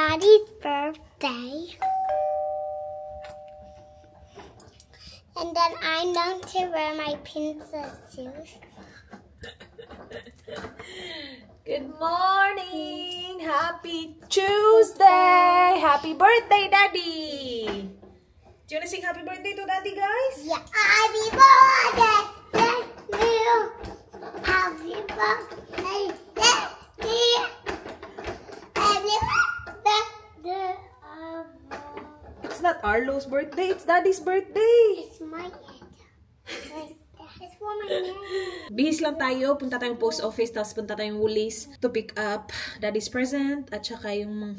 Daddy's birthday. And then I'm going to wear my princess shoes. Good morning! Happy Tuesday! Happy birthday, Daddy! Do you want to sing happy birthday to Daddy, guys? Yeah, happy birthday! Happy birthday! It's not Arlo's birthday, it's Daddy's birthday! It's my head. It's for my head. Bihis lang tayo, punta tayong post office, tapos punta tayong Woolies to pick up Daddy's present, at saka yung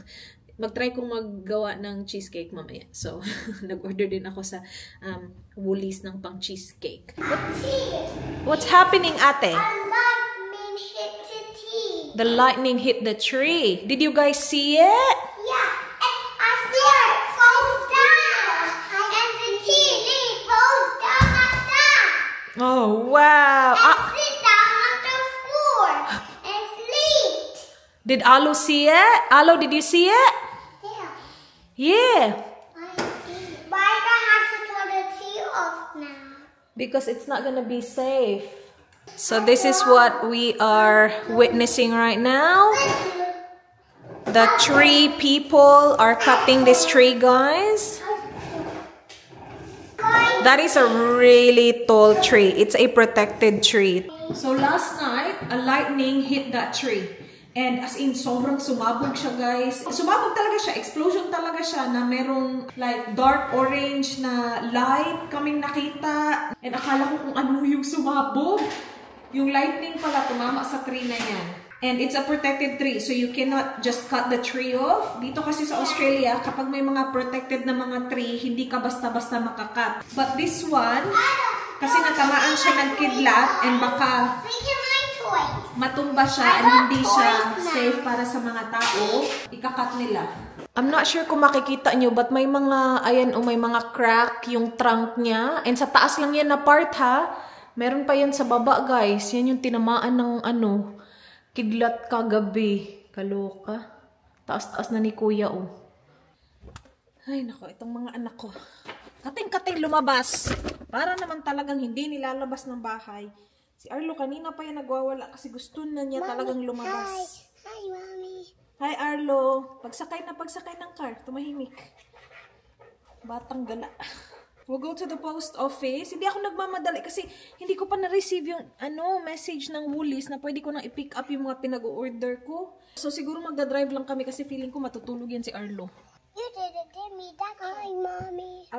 mag-try kong maggawa ng cheesecake mamaya. So, nag-order din ako sa Woolies ng pang cheesecake. What's happening, ate? A lightning hit the tree. The lightning hit the tree. Did you guys see it? Yeah, and I see it fall down. And the tree falls down like that. Oh, wow. And sit down on the floor and sleep. Did Alo see it? Alo, did you see it? Yeah. But I don't have to turn the tree off now. Because it's not gonna be safe. So this is what we are witnessing right now. The tree people are cutting this tree, guys. That is a really tall tree. It's a protected tree. So last night, a lightning hit that tree. And as in, sobrang sumabog siya, guys. Sumabog talaga siya. Explosion talaga siya na merong like dark orange na light kaming nakita. And akala ko kung ano yung sumabog. Yung lightning pala tumama sa tree na yan. And it's a protected tree, so you cannot just cut the tree off. Dito kasi sa Australia, kapag may mga protected na mga tree, hindi ka basta-basta makakat. But this one, kasi natamaan siya ng kidlat and baka matumba siya and hindi siya safe para sa mga tao, ikakat nila. I'm not sure kung makikita nyo, but may mga, ayan may mga crack yung trunk niya. And sa taas lang yan na part, ha? Meron pa yan sa baba, guys. Yan yung tinamaan ng kidlat kagabi. Kaloka. Taas-taas na ni kuya, oh. Ay, nako, itong mga anak ko. Kating-kating lumabas. Para naman talagang hindi nilalabas ng bahay. Si Arlo kanina pa yan nagwawala kasi gusto na niya talagang lumabas. Hi, Mommy. Hi, Arlo. Pagsakay ng car. Tumahimik. Batang gala. We'll go to the post office. Hindi ako nagmamadali kasi hindi ko pa na-receive yung message ng Woolies na pwede ko nang i-pick up yung mga pinag-order ko. So siguro magdadrive lang kami kasi feeling ko matutulog yan si Arlo. You didn't give me that. Hi, Mommy.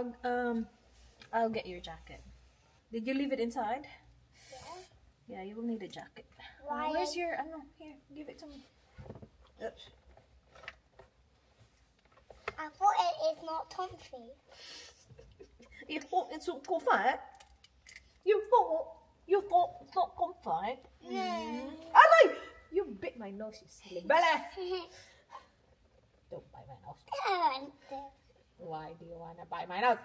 I'll get your jacket. Did you leave it inside? Yeah, you will need a jacket. Why? Where's your, here, give it to me. Oops. I thought it is not comfy. You thought it's so comfy? You thought it's not comfy? Ali! You bit my nose, you silly Bella! Don't bite my nose. Why do you want to bite my nose?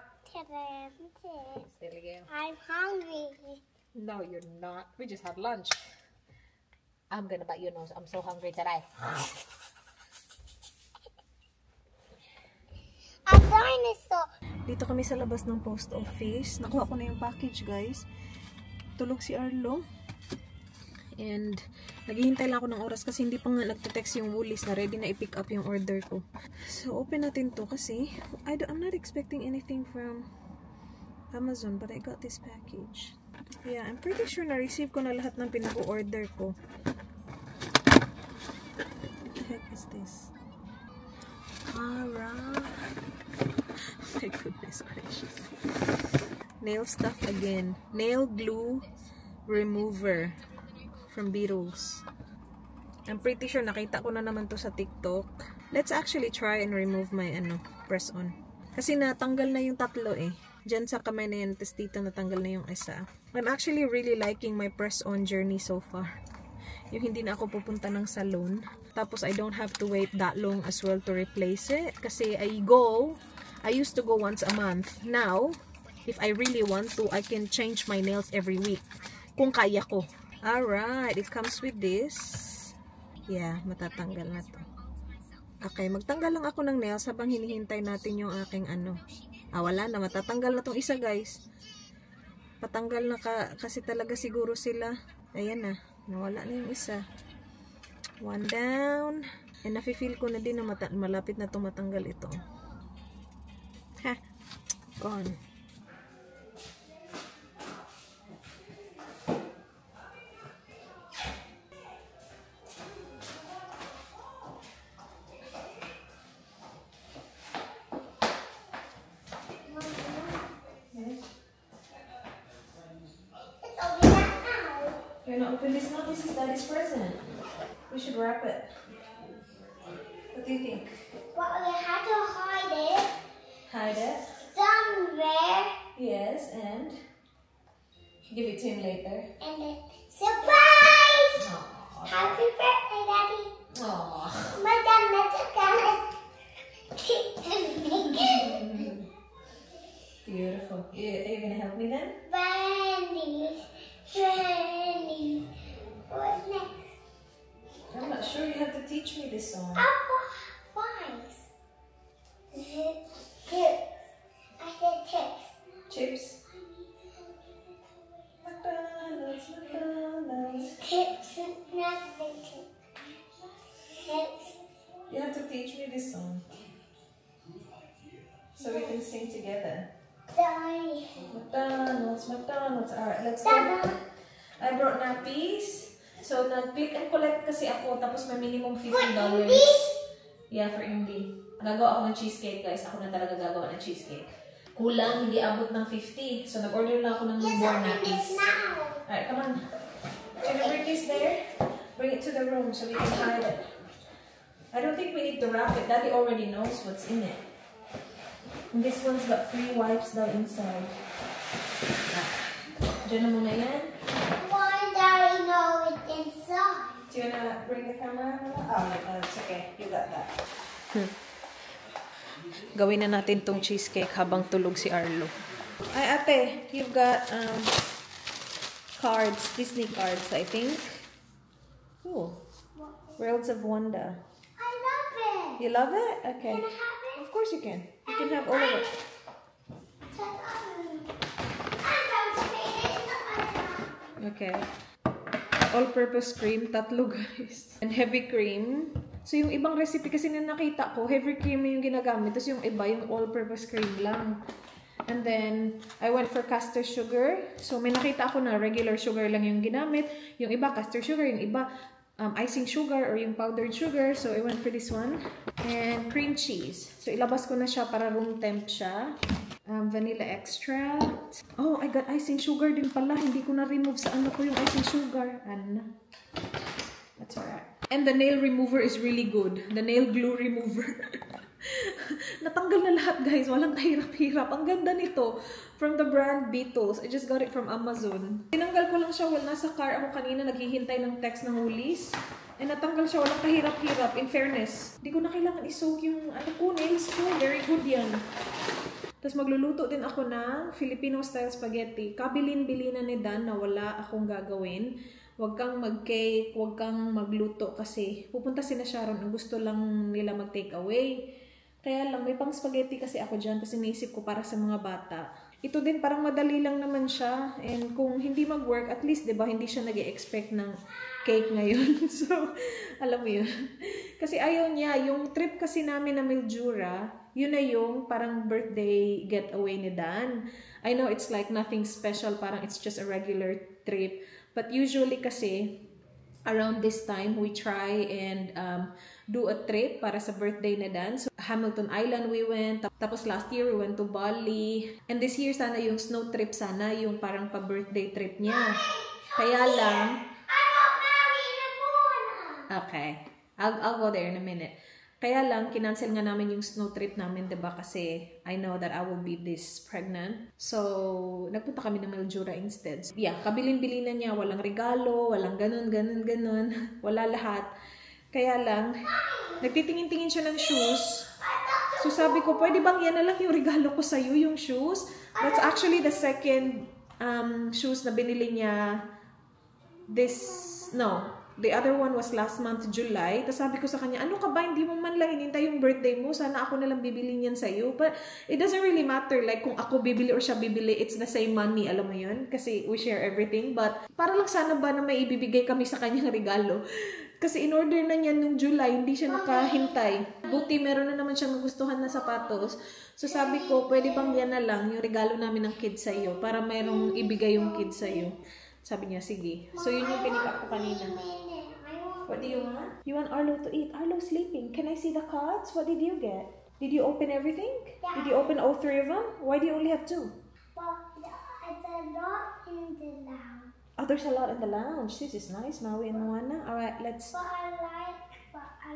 Silly girl. I'm hungry. No, you're not. We just had lunch. I'm gonna bite your nose. I'm so hungry today. A dinosaur. Dito kami sa labas ng post office. Nakuha ko na yung package, guys. Tulog si Arlo. And naghihintay lang ako ng oras kasi hindi pa nga nagte-text yung Woolies na ready na i-pick up yung order ko. So, open natin to kasi I'm not expecting anything from Amazon, but I got this package. Yeah, I'm pretty sure na-receive ko na lahat ng pinag-order ko. What the heck is this? Alright. My goodness gracious. Nail stuff again. Nail glue remover from Beetles. I'm pretty sure nakita ko na naman to sa TikTok. Let's actually try and remove my press on. Kasi natanggal na yung tatlo eh. Diyan sa kamay na yan, tapos dito natanggal na yung isa. I'm actually really liking my press-on journey so far. Yung hindi na ako pupunta ng salon. Tapos I don't have to wait that long as well to replace it. Kasi I used to go once a month. Now, if I really want to, I can change my nails every week. Kung kaya ko. Alright, it comes with this. Yeah, matatanggal na to. Okay, magtanggal lang ako ng nails habang hinihintay natin yung aking ano. Wala na. Matatanggal na tong isa, guys. Patanggal na kasi talaga siguro sila. Ayan na. Nawala na yung isa. One down. And nafe-feel ko na din na malapit na itong matanggal ito. Ha! Gone. You're not open this now. This is Daddy's present. We should wrap it. What do you think? Well, we have to hide it. Hide it? Somewhere. Yes, and give it to him later. And then, surprise! Aww. Happy birthday, Daddy. Aww. Madam, Beautiful. Are you gonna help me then? Brandy. What's next? I'm not sure. You have to teach me this song. Flies. Tips. I said tips. Chips. McDonald's, McDonald's. Tips, not the tips. Tips. You have to teach me this song so we can sing together. Sorry. McDonald's, McDonald's. Alright, let's go. I brought nappies. So, nag-click and collect kasi ako. Tapos may minimum $50. Yeah, for Indy. Gagawa ako ng cheesecake, guys. Ako na talaga gagawa ng cheesecake. Kulang, hindi abot ng 50. So, nag-order lang ako ng more nappies. Alright, come on. Can you bring this there? Bring it to the room so we can hide it. I don't think we need to wrap it. Daddy already knows what's in it. And this one's got free wipes down inside. Diyan na muna yan. Why do I know it's inside? Do you wanna bring the camera? Oh, it's okay. You got that. Gawin na natin tong cheesecake habang tulog si Arlo. Ay, ate, you've got cards, Disney cards, I think. Ooh. Worlds of Wonder. I love it. You love it? Okay. Can I have it? Of course you can. You can have all of it. Okay. All-purpose cream, tatlo guys. And heavy cream. So yung ibang recipe kasi na nakita ko, heavy cream yung ginagamit. Tapos yung iba, yung all-purpose cream lang. And then, I went for caster sugar. So may nakita ako na regular sugar lang yung ginamit. Yung iba, caster sugar. Yung iba, icing sugar or yung powdered sugar. So I went for this one. And cream cheese. So ilabas ko na siya para room temp siya. Vanilla extract. Oh, I got icing sugar din pala. Hindi ko na-remove sa ano ko yung icing sugar. That's alright. And the nail remover is really good. The nail glue remover. Natanggal na lahat, guys. Walang kahirap-hirap. Ang ganda nito. From the brand Beatles. I just got it from Amazon. Tinanggal ko lang siya while nasa car ako kanina. Naghihintay ng text ng Woolies. And natanggal siya. Walang kahirap-hirap. In fairness. Hindi ko na kailangan isoak yung nails ko. Very good yan. Tapos magluluto din ako ng Filipino-style spaghetti. Kabilin-bilinan ni Dan na wala akong gagawin. Huwag kang mag-cake, huwag kang magluto kasi pupunta si na Sharon. Ang gusto lang nila mag-take away. Kaya lang, may pang spaghetti kasi ako dyan. Tapos iniisip ko para sa mga bata. Ito din, parang madali lang naman siya. And kung hindi mag-work, at least, diba, hindi siya nag-expect ng cake ngayon. So, alam mo yun. Kasi ayaw niya. Yung trip kasi namin na Mildura, yun na yung parang birthday getaway ni Dan. I know it's like nothing special. Parang it's just a regular trip. But usually kasi, around this time, we try and do a trip para sa birthday ni Dan. So, Hamilton Island we went. Tapos last year, we went to Bali. And this year, sana yung snow trip sana, yung parang pa-birthday trip niya. Kaya lang... Okay. I'll go there in a minute. Kaya lang, kinancel nga namin yung snow trip namin, diba? Kasi I know that I will be this pregnant. So, nagpunta kami ng Mildura instead. Yeah, kabilin-bilin na niya. Walang regalo, walang ganun. Wala lahat. Kaya lang, nagtitingin-tingin siya ng shoes. So, sabi ko, pwede bang yan na lang yung regalo ko sa'yo, yung shoes? That's actually the second shoes na binili niya The other one was last month, July. Tapos sabi ko sa kanya, ano ka ba? Hindi mo man lang hinintay yung birthday mo. Sana ako nalang bibili niyan sa'yo. But it doesn't really matter. Like, kung ako bibili or siya bibili, it's the same money. Alam mo yun? Kasi we share everything. But para lang sana ba na may ibibigay kami sa kanyang regalo. Kasi in-order na niya nung July, hindi siya nakahintay. Buti, meron na naman siyang nagustuhan na sapatos. So sabi ko, pwede bang yan na lang yung regalo namin ng kids sa'yo para merong ibigay yung kids sa'yo. Sabi niya, sige. So yun yung pinikap ko kanina. What do you want? You want Arlo to eat? Arlo's sleeping. Can I see the cards? What did you get? Did you open everything? Yeah. Did you open all 3 of them? Why do you only have 2? Well, it's a lot in the lounge. Oh, there's a lot in the lounge. This is nice, Maui and Moana. Alright, let's... But I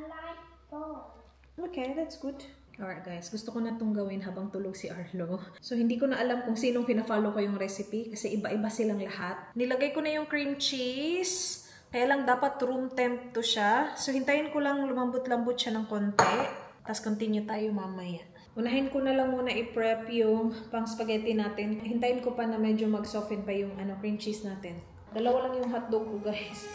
like both. Okay, that's good. Alright guys, gusto ko na itong gawin habang tulog si Arlo. So hindi ko na alam kung sinong pina-follow ko yung recipe kasi iba-iba silang lahat. Nilagay ko na yung cream cheese. Kaya lang dapat room temp to siya. So hintayin ko lang lumambot-lambot siya ng konti. Tapos continue tayo mamaya. Unahin ko na lang muna i-prep yung pang spaghetti natin. Hintayin ko pa na medyo mag-soften pa yung cream cheese natin. Dalawa lang yung hotdog ko, guys.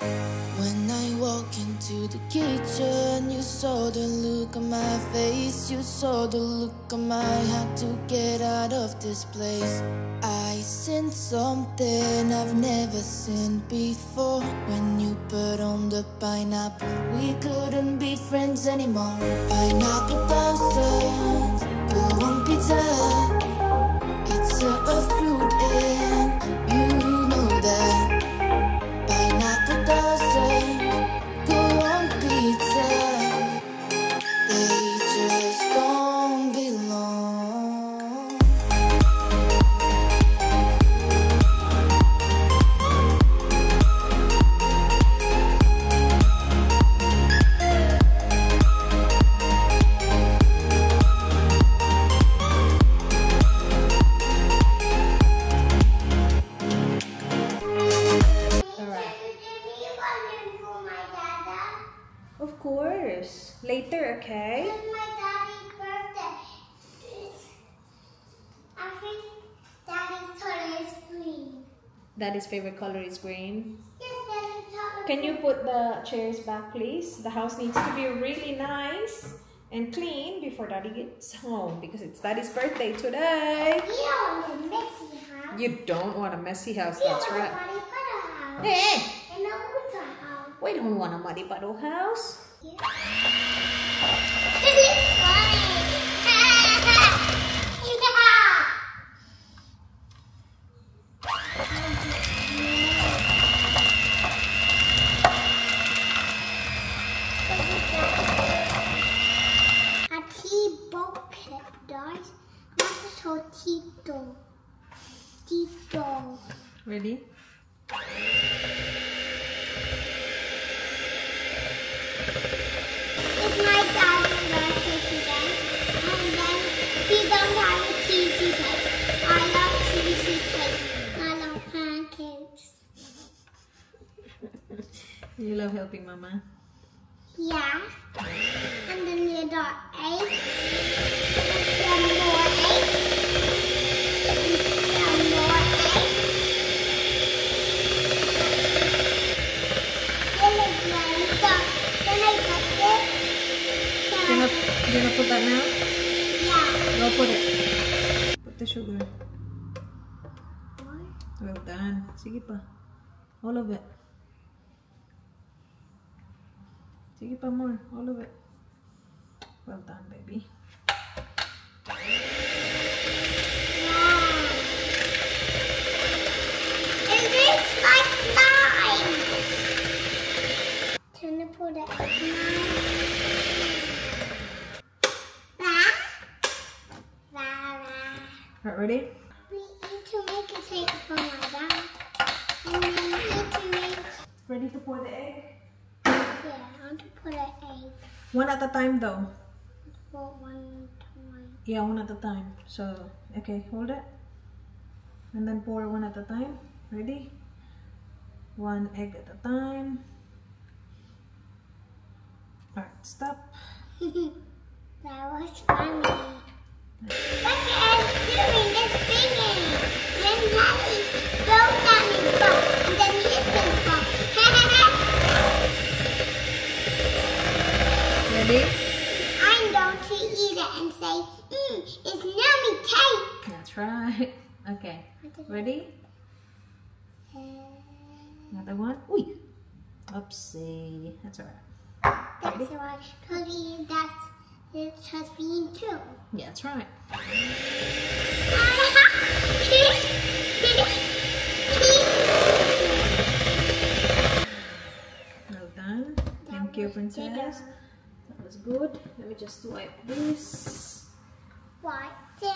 When I walk into the kitchen, you saw the look on my face. You saw the look on my had to get out of this place. I seen something I've never seen before. When you put on the pineapple, we couldn't be friends anymore. Pineapple thousands, go on pizza. It's a fruit and you know that. Go on pizza. They just don't belong. Of course. Later, okay? It's my daddy's birthday. I think daddy's color is green. Daddy's favorite color is green. Yes, daddy's color. Can you put the chairs back, please? The house needs to be really nice and clean before Daddy gets home because it's Daddy's birthday today. You don't want a messy house. You don't want a messy house, You that's want right. a Muddy Puddle house. Hey, And a winter house. we don't want a muddy puddle house. Yeah. It's funny. A T-bucket, guys. Not a Tito. Tito. Ready? It's my dad's birthday today, and then he don't have a cheesy cake. I love cheesy cakes. I love pancakes. You love helping Mama. Yeah. And then you got egg. And some more egg. And some more egg. Then I cut it. You gonna put that now? Yeah. Go put it. Put the sugar. What? Well done. Sige pa. All of it. Sige pa more. All of it. Well done, baby. It looks like slime. Can I put it Alright, ready? We need to make a cake for my dad. And then we need to make... Ready to pour the egg? Yeah, I want to put an egg. One at a time though. For one time. Yeah, one at a time. So, okay, hold it. And then pour one at a time. Ready? One egg at a time. Alright, stop. That was funny. Look at us doing this thingy. Then Daddy broke down his boat. And then he hit his boat. Ready? Another one. Uy! Oopsie. That's alright. That's right. That's just being true. Yeah, that's right. Well done. Thank you, princess. That was good. Let me just wipe this. Wipe this.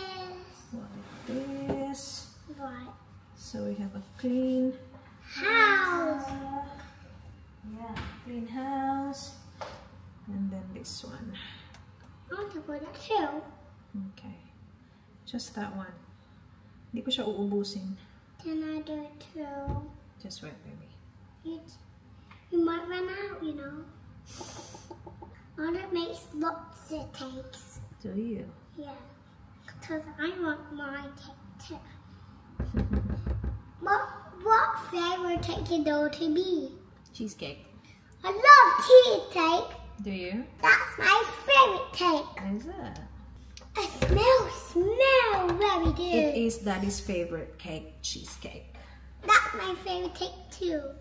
Wipe this. Wipe. So we have a clean House. Yeah, clean house. And then this one. I want to put it too. Okay. Just that one. Hindi ko siya uubusin. Can I do it too? Just right, baby. You might run out, you know. And it makes lots of cakes. Do you? Yeah. Because I want my cake too. What flavor cake is there to be? Cheesecake. I love cheesecake. Do you? That's my favorite cake. Is it? It smells very good. It is Daddy's favorite cake, cheesecake. That's my favorite cake too.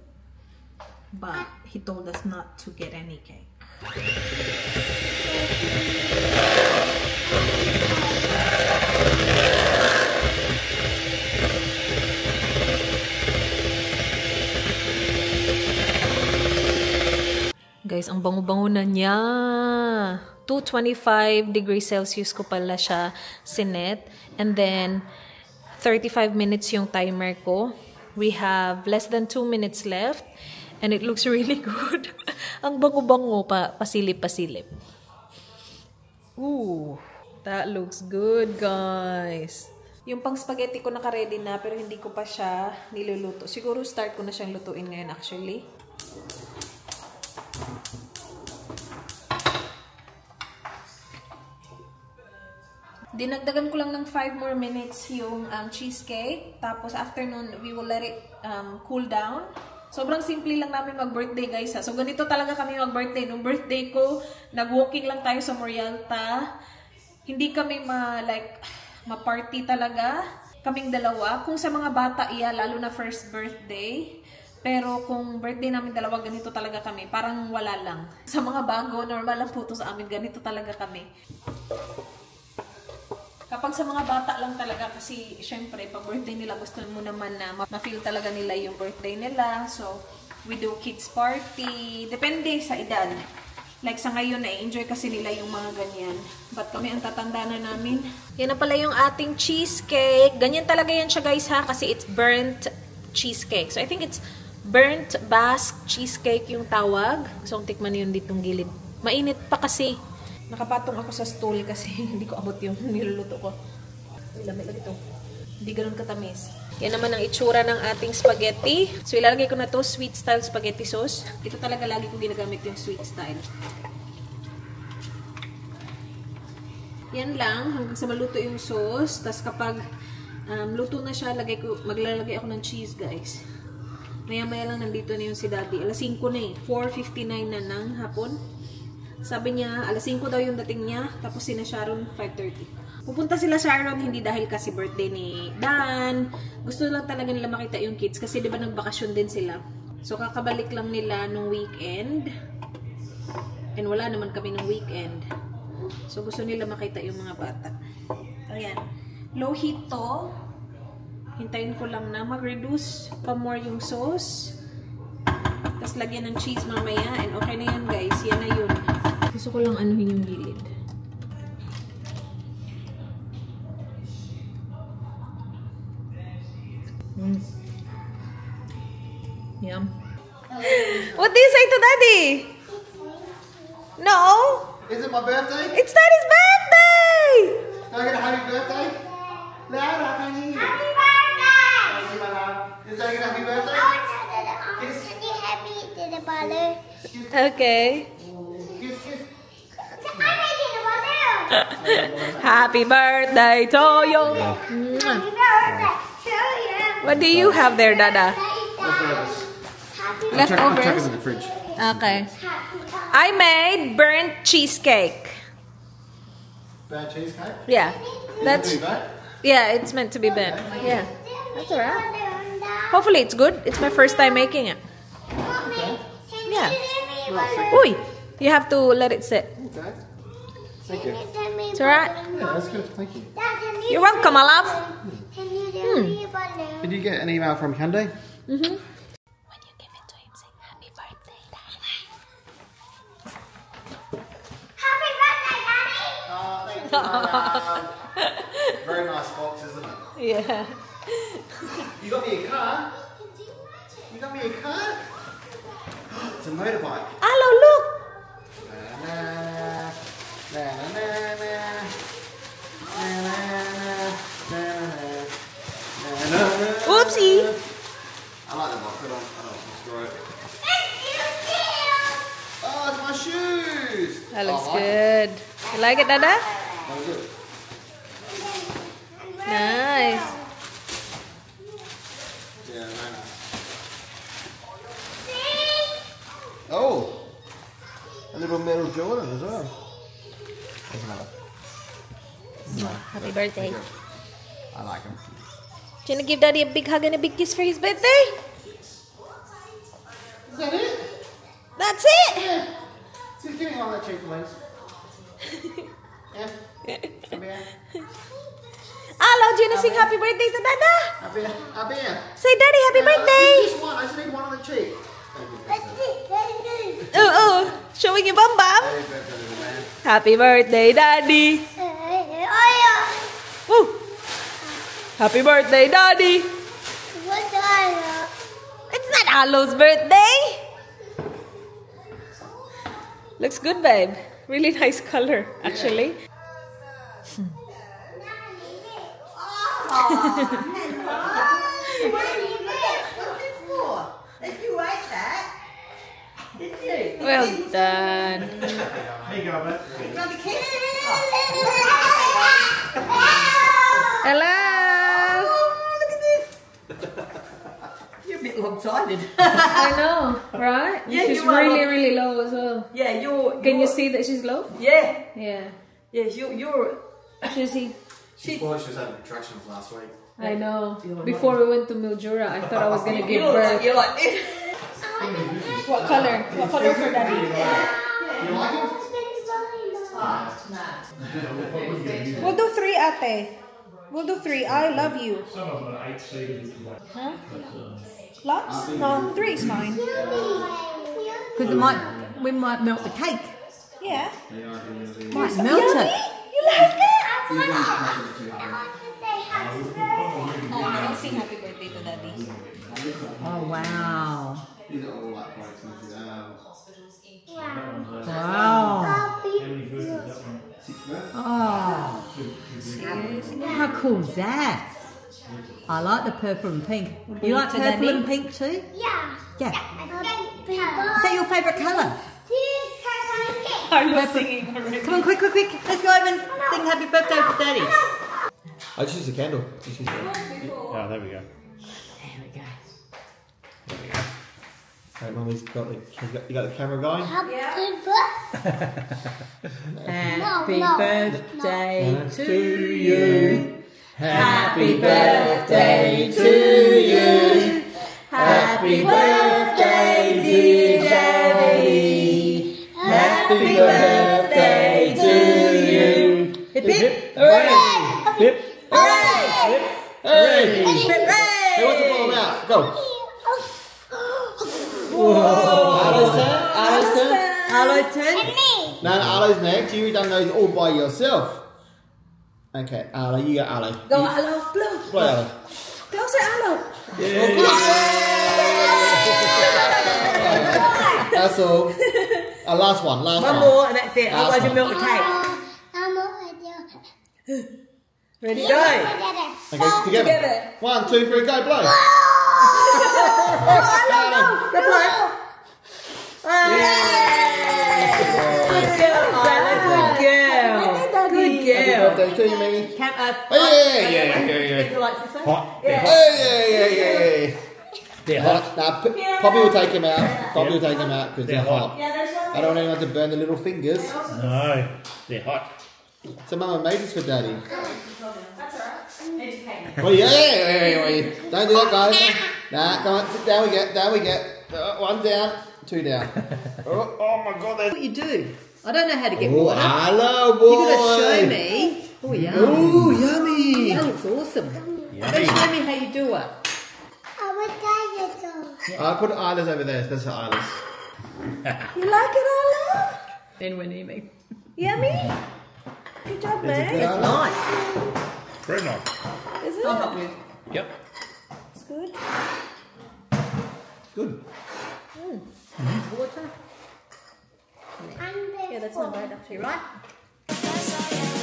But he told us not to get any cake. Guys, ang bango-bango na niya. 225 degrees Celsius ko pala siya sinet. And then, 35 minutes yung timer ko. We have less than 2 minutes left. And it looks really good. Ang bango-bango pa. Pasilip-pasilip. Ooh. That looks good, guys. Yung pang spaghetti ko naka-ready na pero hindi ko pa siya niluluto. Siguro start ko na siyang lutuin ngayon actually. Dinagdagan ko lang ng 5 more minutes yung cheesecake. Tapos after nun, we will let it cool down. Sobrang simple lang namin mag-birthday, guys, ha. So ganito talaga kami mag-birthday. Nung birthday ko, nag-walking lang tayo sa Morialta. Hindi kami ma-party talaga. Kaming dalawa. Kung sa mga bata, lalo na first birthday. Pero kung birthday namin dalawa, ganito talaga kami. Parang wala lang. Sa mga bago, normal lang po ito sa amin. Ganito talaga kami. Kapag sa mga bata lang talaga, kasi syempre, pag birthday nila, gusto mo naman na ma-feel talaga nila yung birthday nila. So, we do kids party. Depende sa edad. Like sa ngayon, na-enjoy kasi nila yung mga ganyan. But kami ang tatanda na namin. Yan na pala yung ating cheesecake. Ganyan talaga yan siya, guys, ha? Kasi it's burnt cheesecake. So, I think it's burnt Basque cheesecake yung tawag. Gusto kong tikman yun ditong gilid. Mainit pa kasi. Nakapatong ako sa stool kasi hindi ko abot yung niluluto ko. Lamig lang ito. Hindi ganun katamis. Yan naman ang itsura ng ating spaghetti. So, ilalagay ko na to sweet style spaghetti sauce. Ito talaga lagi kong ginagamit yung sweet style. Yan lang. Hanggang sa maluto yung sauce. Tapos kapag luto na siya, maglalagay ako ng cheese, guys. Maya-maya lang nandito na yung si Daddy. Alas 5 na eh. 4:59 na ng hapon. Sabi niya, alas 5 daw yung dating niya. Tapos sina Sharon, 5:30. Pupunta sila Sharon, hindi dahil kasi birthday ni Dan. Gusto lang talaga nila makita yung kids. Kasi diba nagbakasyon din sila. So kakabalik lang nila nung weekend. And wala naman kami nung weekend. So gusto nila makita yung mga bata. Ayan. Low heat to. Hintayin ko lang na mag-reduce pa more yung sauce. Tapos lagyan ng cheese mamaya. And okay na yun, guys. Yan na yun. Gusto ko lang anuhin yung gilid. Yum. What do you say to Daddy? No? Is it my birthday? It's Daddy's birthday! Can I get a happy birthday? Loud, I can't hear you. Happy birthday! Thank you, my love. Is that a happy birthday? I want to be happy to the butter. Okay. Kiss, kiss. I'm making the butter. Happy birthday to you. Happy birthday to you. What do you have there, Dada? I'm checking Leftovers? in the fridge. Okay. I made burnt cheesecake. Bad cheesecake? Yeah. That's That? yeah, it's meant to be burnt. Yeah. That's alright. Hopefully it's good. It's my first time making it. Yeah. Oi! You have to let it sit. Okay. Thank you. It's alright. Yeah, that's good. Thank you. You're welcome, my love. Can you do me a balloon? Did you get an email from Candy? Mm-hmm. When you give it to him, say happy birthday, Daddy. Happy birthday, Daddy! Oh, thank you. Very nice box, isn't it? Yeah. You got me a car? You got me a car? It's a motorbike. Hello, look. Na, na, na, na, na. Na, na, na, na, na, na, na. Oopsie. I like the box. I don't want to destroy it. Oh, it's my shoes. That looks I like it. good. You like it, Dada? That was good. Nice. Yeah, very nice. Oh, a little metal Jordan as well. There's another. Happy birthday. I like him. Do you want to give Daddy a big hug and a big kiss for his birthday? Is that it? That's it. Yeah. Just give me one of that cheek, please. Yeah. Come here. Hello, do you want to sing happy birthday to Dada? Up here. Up here. Say Daddy happy birthday. Just one. I just need one on the cheek. Oh, showing your bum bum. Happy birthday, little man. Happy birthday, Daddy. Woo. Happy birthday, Daddy. It's not Alo's birthday. Looks good, babe. Really nice color, actually. Well done. Here you go, mate. Hello. You're a bit lopsided. I know, right? Yeah, she's you are really, low. really low as well. Yeah, you're. Can you see that she's low? Yeah, Yeah. yes, you're. She's he. She. Well, she was having contractions last week. I know. You're Before we went to Mildura, I thought I was gonna give You look like birth. you're like this. What color? What color for Daddy? You like him? We'll do 3, Ate. We'll do 3. I love you. Some of them are 8 seaters. Huh? Lots? No, 3 is fine. Because we might melt the cake. Yeah. Might melt it. You like it? Oh, I'll sing happy birthday to Daddy. Oh wow! These are all like quite expensive. Wow! How many birds is that one? Oh, Seriously? how cool is that? I like the purple and pink. You like to purple Daddy? and pink too? Yeah. Yeah. Is that your favourite colour? I'm not singing already. Come on, quick, quick, quick! Let's go over and sing happy birthday to Daddy. I just use a candle. Just use a Oh, there we go. There we go. Hey, Mummy's got you got the camera going? Happy no. birthday To to you. you. Happy birthday to you. Happy birthday, dear Daddy. Happy birthday to you. Hip hip. Hooray! Hip. Hooray! Hey! Hooray! Who wants to blow them out? Go. Arlo's turn. Arlo's turn. No, Arlo's next. You've done those all by yourself. Okay, Arlo, you go Arlo. Go Arlo, blow. Play Arlo. Closer, Alo. That's all. Last one. Last One one. more and that's it. Last Otherwise you one. melt the cake. Ready, go. Okay, together. 1, 2, 3, go, blow. Go blow. Good girl, Arlo. Good girl. Good girl. Birthday to you, Minnie. Yeah. Hot. Hey. They're hot. Now, Poppy will take him out. Poppy will take him out because they're hot. Yeah, there's one. I don't want anyone to burn the little fingers. No, they're hot. So Mama made this for Daddy. That's alright. Oh yeah, wait. Don't do that, guys. Nah, come on, sit down. We get. One down, two down. Oh my God, What you do? I don't know how to get Oh, water. hello, boy. You gotta show me. Oh, yum. Oh, yummy. That looks awesome. Gotta show me how you do it. I put Isla's over there. That's Isla's. You like it, Ola? Then we're near me. Yummy? Good job, man. good. It's nice. Very nice. Is it? I'll help you. Yep. It's good. Good. Water. Yeah, that's not bad actually, right? Yes, I am.